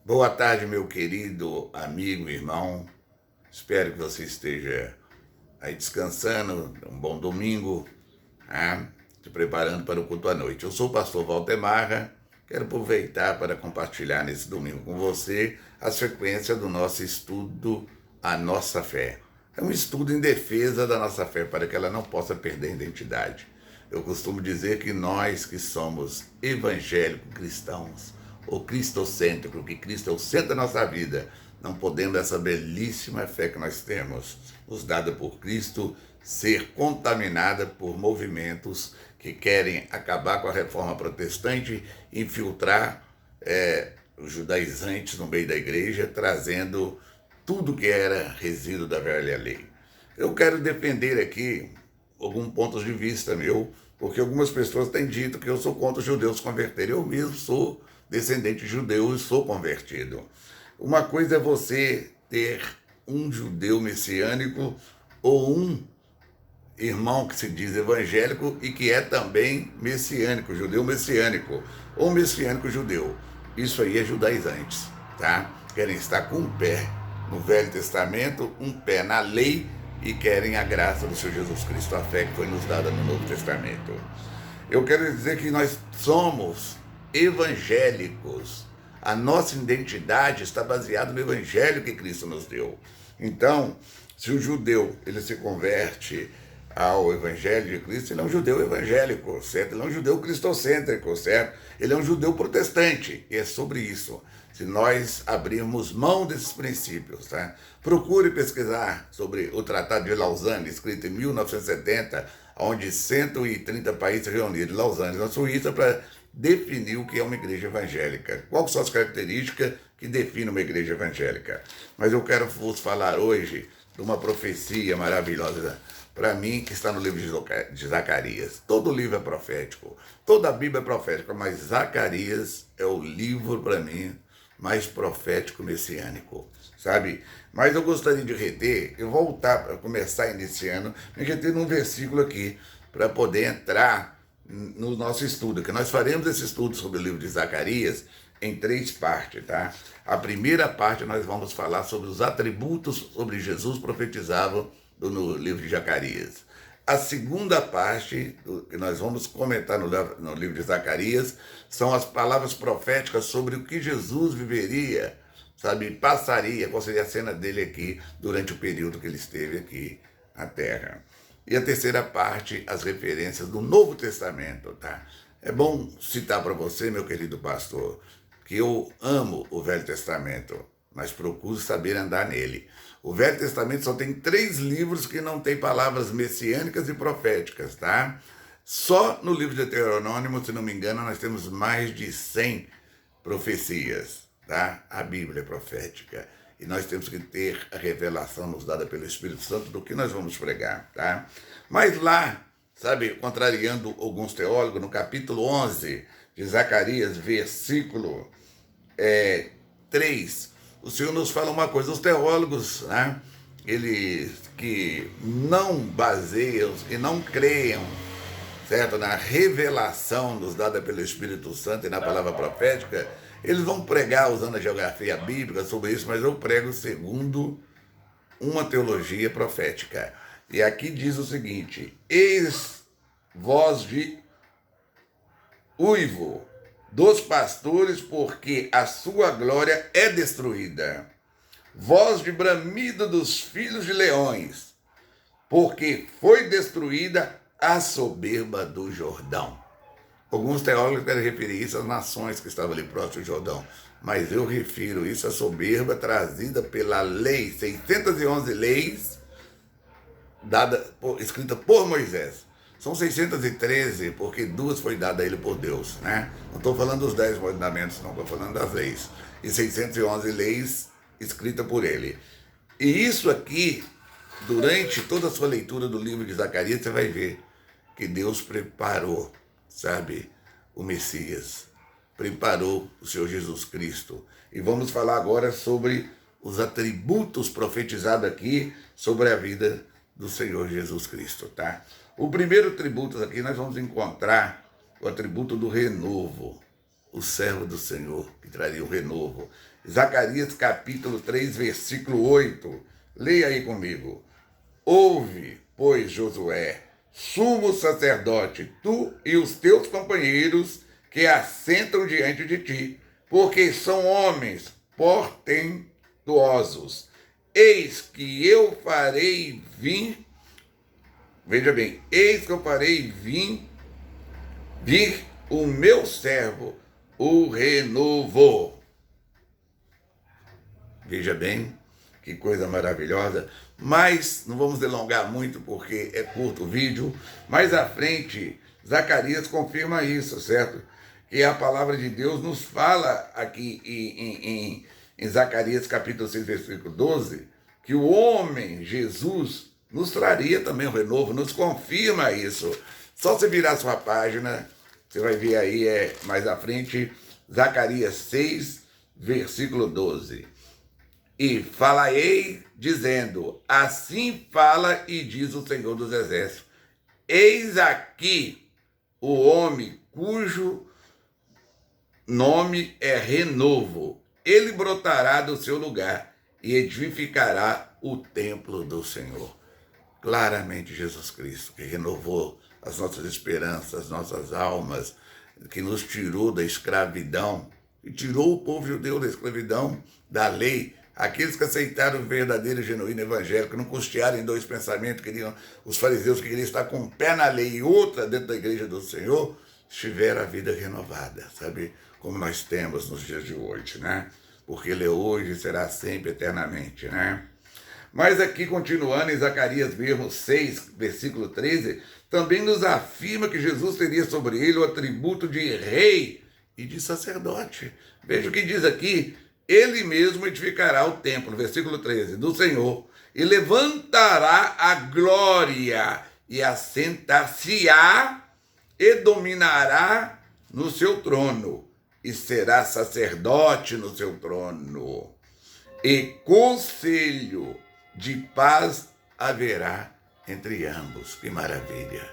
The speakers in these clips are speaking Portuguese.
Boa tarde, meu querido amigo, irmão. Espero que você esteja aí descansando, um bom domingo, se preparando para o culto à noite. Eu sou o pastor Walter Marra, quero aproveitar para compartilhar nesse domingo com você a sequência do nosso estudo A Nossa Fé. É um estudo em defesa da nossa fé, para que ela não possa perder a identidade. Eu costumo dizer que nós que somos evangélicos cristãos, ou cristocêntrico, que Cristo é o centro da nossa vida, não podemos essa belíssima fé que nós temos, nos dada por Cristo, ser contaminada por movimentos que querem acabar com a reforma protestante, infiltrar os judaizantes no meio da igreja, trazendo tudo que era resíduo da velha lei. Eu quero defender aqui alguns pontos de vista meu, porque algumas pessoas têm dito que eu sou contra os judeus se converterem. Eu mesmo sou descendente judeu e sou convertido. Uma coisa é você ter um judeu messiânico ou um irmão que se diz evangélico e que é também messiânico, judeu messiânico, ou messiânico judeu. Isso aí é judaizantes, tá? Querem estar com um pé no Velho Testamento, um pé na lei e querem a graça do Senhor Jesus Cristo, a fé que foi nos dada no Novo Testamento. Eu quero dizer que nós somos evangélicos. A nossa identidade está baseada no evangelho que Cristo nos deu. Então, se o judeu ele se converte ao evangelho de Cristo, ele é um judeu evangélico, certo? Ele é um judeu cristocêntrico, certo? Ele é um judeu protestante, e é sobre isso. Se nós abrirmos mão desses princípios, tá? Procure pesquisar sobre o Tratado de Lausanne, escrito em 1970, onde 130 países reuniram em Lausanne, na Suíça, para definir o que é uma igreja evangélica. Quais são as características que definem uma igreja evangélica? Mas eu quero vos falar hoje de uma profecia maravilhosa para mim, que está no livro de Zacarias. Todo livro é profético, toda a Bíblia é profética, mas Zacarias é o livro, para mim, mais profético messiânico, sabe? Mas eu gostaria de reter, eu voltar para começar iniciando, me reter num versículo aqui, para poder entrar no nosso estudo, que nós faremos esse estudo sobre o livro de Zacarias em 3 partes, tá? A primeira parte nós vamos falar sobre os atributos sobre Jesus profetizavam no livro de Zacarias. A segunda parte, que nós vamos comentar no livro de Zacarias, são as palavras proféticas sobre o que Jesus viveria, sabe, passaria, qual seria a cena dele aqui durante o período que ele esteve aqui na Terra. E a terceira parte, as referências do Novo Testamento, tá? É bom citar para você, meu querido pastor, que eu amo o Velho Testamento, mas procuro saber andar nele. O Velho Testamento só tem 3 livros que não tem palavras messiânicas e proféticas, tá? Só no livro de Deuteronômio, se não me engano, nós temos mais de 100 profecias, tá? A Bíblia é profética. E nós temos que ter a revelação nos dada pelo Espírito Santo do que nós vamos pregar, tá? Mas lá, sabe, contrariando alguns teólogos, no capítulo 11 de Zacarias, versículo 3, o Senhor nos fala uma coisa. Os teólogos, né, eles que não baseiam e não creiam, certo, na revelação nos dada pelo Espírito Santo e na palavra profética, eles vão pregar usando a geografia bíblica sobre isso, mas eu prego segundo uma teologia profética. E aqui diz o seguinte: eis voz de uivo dos pastores, porque a sua glória é destruída. Voz de bramido dos filhos de leões, porque foi destruída a soberba do Jordão. Alguns teólogos querem referir isso às nações que estavam ali próximo do Jordão, mas eu refiro isso à soberba trazida pela lei, 611 leis, escrita por Moisés. São 613, porque 2 foi dada a ele por Deus, né? Não estou falando dos 10 mandamentos, não, estou falando das leis. E 611 leis escritas por ele. E isso aqui, durante toda a sua leitura do livro de Zacarias, você vai ver que Deus preparou, sabe, o Messias, preparou o Senhor Jesus Cristo. E vamos falar agora sobre os atributos profetizados aqui sobre a vida do Senhor Jesus Cristo, tá? O primeiro atributo aqui nós vamos encontrar o atributo do renovo, o servo do Senhor, que traria o renovo. Zacarias capítulo 3, versículo 8. Leia aí comigo. Ouve, pois, Josué, sumo sacerdote, tu e os teus companheiros que assentam diante de ti, porque são homens portentosos. Eis que eu farei vir, veja bem, eis que eu farei vir o meu servo, o renovo. Veja bem, que coisa maravilhosa. Mas não vamos delongar muito porque é curto o vídeo. Mais à frente, Zacarias confirma isso, certo? Que a palavra de Deus nos fala aqui em Zacarias capítulo 6, versículo 12, que o homem, Jesus, nos traria também o renovo, nos confirma isso. Só você virar sua página, você vai ver aí mais à frente, Zacarias 6, versículo 12. E falarei dizendo, assim fala e diz o Senhor dos Exércitos, eis aqui o homem cujo nome é renovo, ele brotará do seu lugar e edificará o templo do Senhor. Claramente Jesus Cristo, que renovou as nossas esperanças, as nossas almas, que nos tirou da escravidão, e tirou o povo judeu da escravidão, da lei. Aqueles que aceitaram o verdadeiro e genuíno evangelho, que não custearam em dois pensamentos, os fariseus que queriam estar com um pé na lei e outra dentro da igreja do Senhor, tiveram a vida renovada, sabe? Como nós temos nos dias de hoje, né? Porque ele é hoje e será sempre, eternamente, né? Mas aqui, continuando em Zacarias mesmo 6, versículo 13, também nos afirma que Jesus teria sobre ele o atributo de rei e de sacerdote. Veja o que diz aqui, ele mesmo edificará o templo, versículo 13, do Senhor, e levantará a glória, e assentar-se-á, e dominará no seu trono, e será sacerdote no seu trono, e conselho de paz haverá entre ambos. Que maravilha,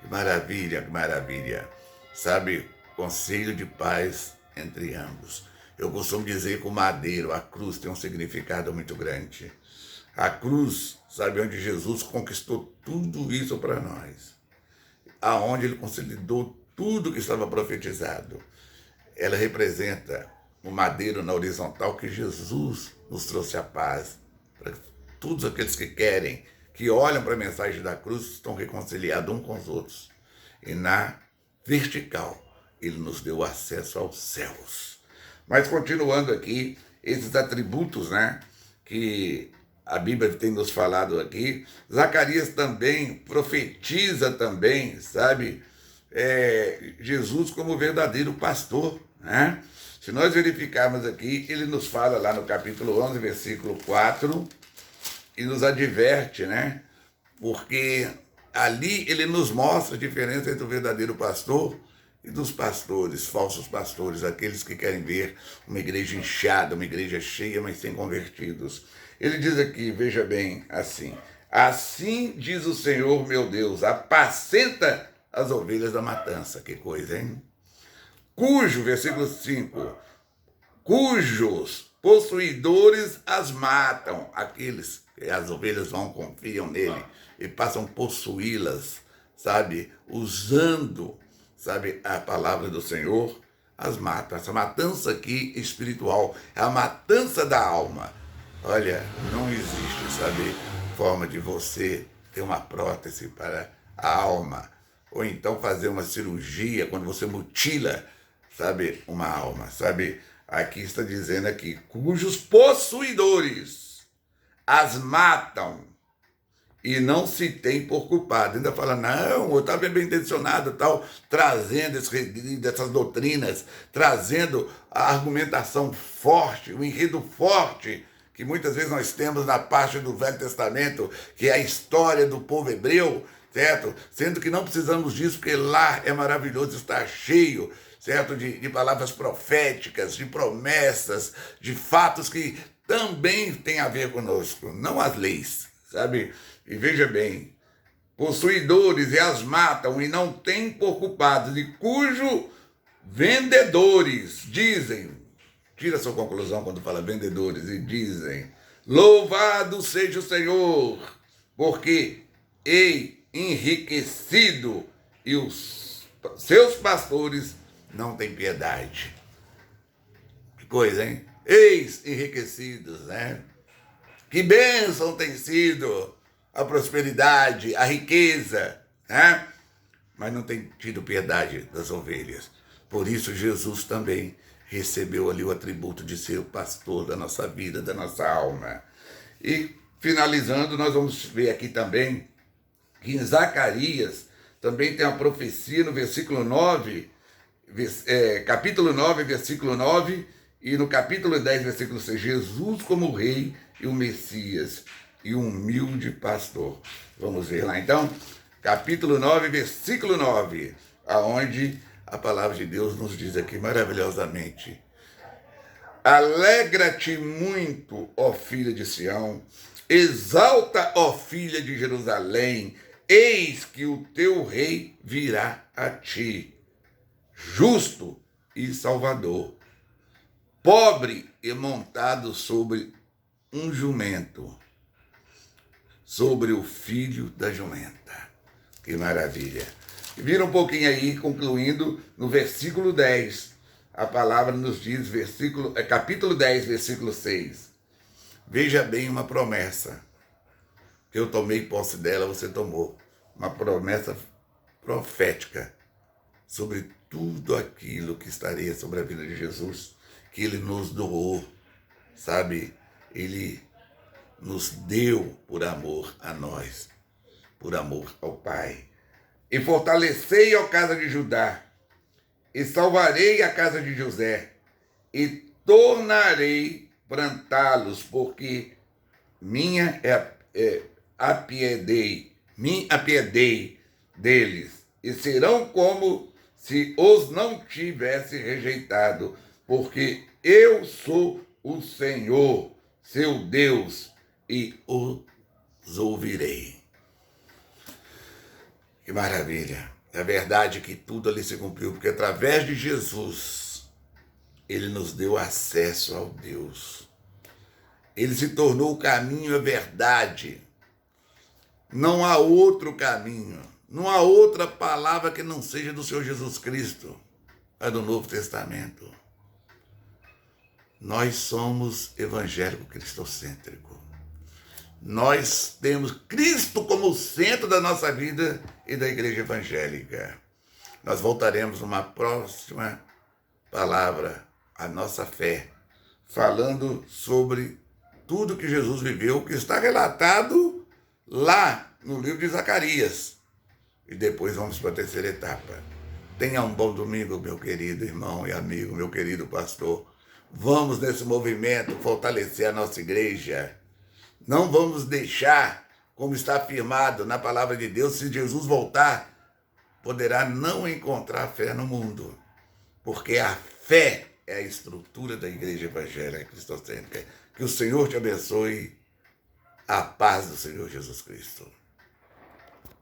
que maravilha, que maravilha. Sabe, conselho de paz entre ambos. Eu costumo dizer que o madeiro, a cruz, tem um significado muito grande. A cruz, sabe, onde Jesus conquistou tudo isso para nós. Aonde ele consolidou tudo que estava profetizado. Ela representa o madeiro na horizontal que Jesus nos trouxe a paz. Para todos aqueles que querem, que olham para a mensagem da cruz, estão reconciliados uns com os outros. E na vertical, ele nos deu acesso aos céus. Mas continuando aqui, esses atributos, né, que a Bíblia tem nos falado aqui, Zacarias também profetiza também, sabe, Jesus como verdadeiro pastor, né? Se nós verificarmos aqui, ele nos fala lá no capítulo 11, versículo 4, e nos adverte, né? Porque ali ele nos mostra a diferença entre o verdadeiro pastor e dos pastores, falsos pastores, aqueles que querem ver uma igreja inchada, uma igreja cheia, mas sem convertidos. Ele diz aqui, veja bem, assim diz o Senhor meu Deus, apacenta as ovelhas da matança. Que coisa, hein? Versículo 5, cujos possuidores as matam, aqueles que as ovelhas confiam nele e passam a possuí-las, sabe, usando, sabe, a palavra do Senhor, as matam. Essa matança aqui espiritual, é a matança da alma. Olha, não existe, sabe, forma de você ter uma prótese para a alma, ou então fazer uma cirurgia quando você mutila, sabe, uma alma, sabe? Aqui está dizendo aqui, cujos possuidores as matam e não se tem por culpado. Ainda fala, não, eu estava bem intencionado, tal, trazendo essas doutrinas, trazendo a argumentação forte, o enredo forte, que muitas vezes nós temos na parte do Velho Testamento, que é a história do povo hebreu, certo? Sendo que não precisamos disso, porque lá é maravilhoso estar cheio, certo? De palavras proféticas, de promessas, de fatos que também têm a ver conosco, não as leis, sabe? E veja bem, possuidores e as matam e não têm por culpados, e cujo vendedores dizem, tira sua conclusão quando fala vendedores, e dizem: louvado seja o Senhor, porque ei enriquecido, e os seus pastores não têm piedade. Que coisa, hein? Eis enriquecidos, né? Que bênção tem sido a prosperidade, a riqueza, né? Mas não tem tido piedade das ovelhas. Por isso Jesus também recebeu ali o atributo de ser o pastor da nossa vida, da nossa alma. E finalizando, nós vamos ver aqui também que em Zacarias também tem a profecia no versículo 9, capítulo 9, versículo 9, e no capítulo 10, versículo 6, Jesus como rei e o Messias e um humilde pastor. Vamos ver lá então, capítulo 9, versículo 9, aonde a palavra de Deus nos diz aqui maravilhosamente: alegra-te muito, ó filha de Sião, exalta, ó filha de Jerusalém, eis que o teu rei virá a ti, justo e salvador, pobre e montado sobre um jumento, sobre o filho da jumenta. Que maravilha! Vira um pouquinho aí, concluindo, no versículo 10, a palavra nos diz, capítulo 10, versículo 6. Veja bem uma promessa, que eu tomei posse dela, você tomou. Uma promessa profética sobre tudo aquilo que estaria sobre a vida de Jesus, que ele nos doou, sabe? Ele nos deu por amor a nós, por amor ao Pai. E fortalecei a casa de Judá, e salvarei a casa de José, e tornarei plantá-los, porque me apiedei deles, e serão como se os não tivesse rejeitado, porque eu sou o Senhor, seu Deus, e os ouvirei. Que maravilha! É verdade que tudo ali se cumpriu, porque através de Jesus, ele nos deu acesso ao Deus. Ele se tornou o caminho e a verdade. Não há outro caminho, não há outra palavra que não seja do Senhor Jesus Cristo, a do Novo Testamento. Nós somos evangélico cristocêntrico. Nós temos Cristo como centro da nossa vida e da igreja evangélica. Nós voltaremos numa próxima palavra, a nossa fé, falando sobre tudo que Jesus viveu, que está relatado lá no livro de Zacarias. E depois vamos para a terceira etapa. Tenha um bom domingo, meu querido irmão e amigo, meu querido pastor. Vamos nesse movimento fortalecer a nossa igreja. Não vamos deixar, como está afirmado na palavra de Deus, se Jesus voltar, poderá não encontrar fé no mundo, porque a fé é a estrutura da igreja evangélica cristocêntrica. Que o Senhor te abençoe. A paz do Senhor Jesus Cristo.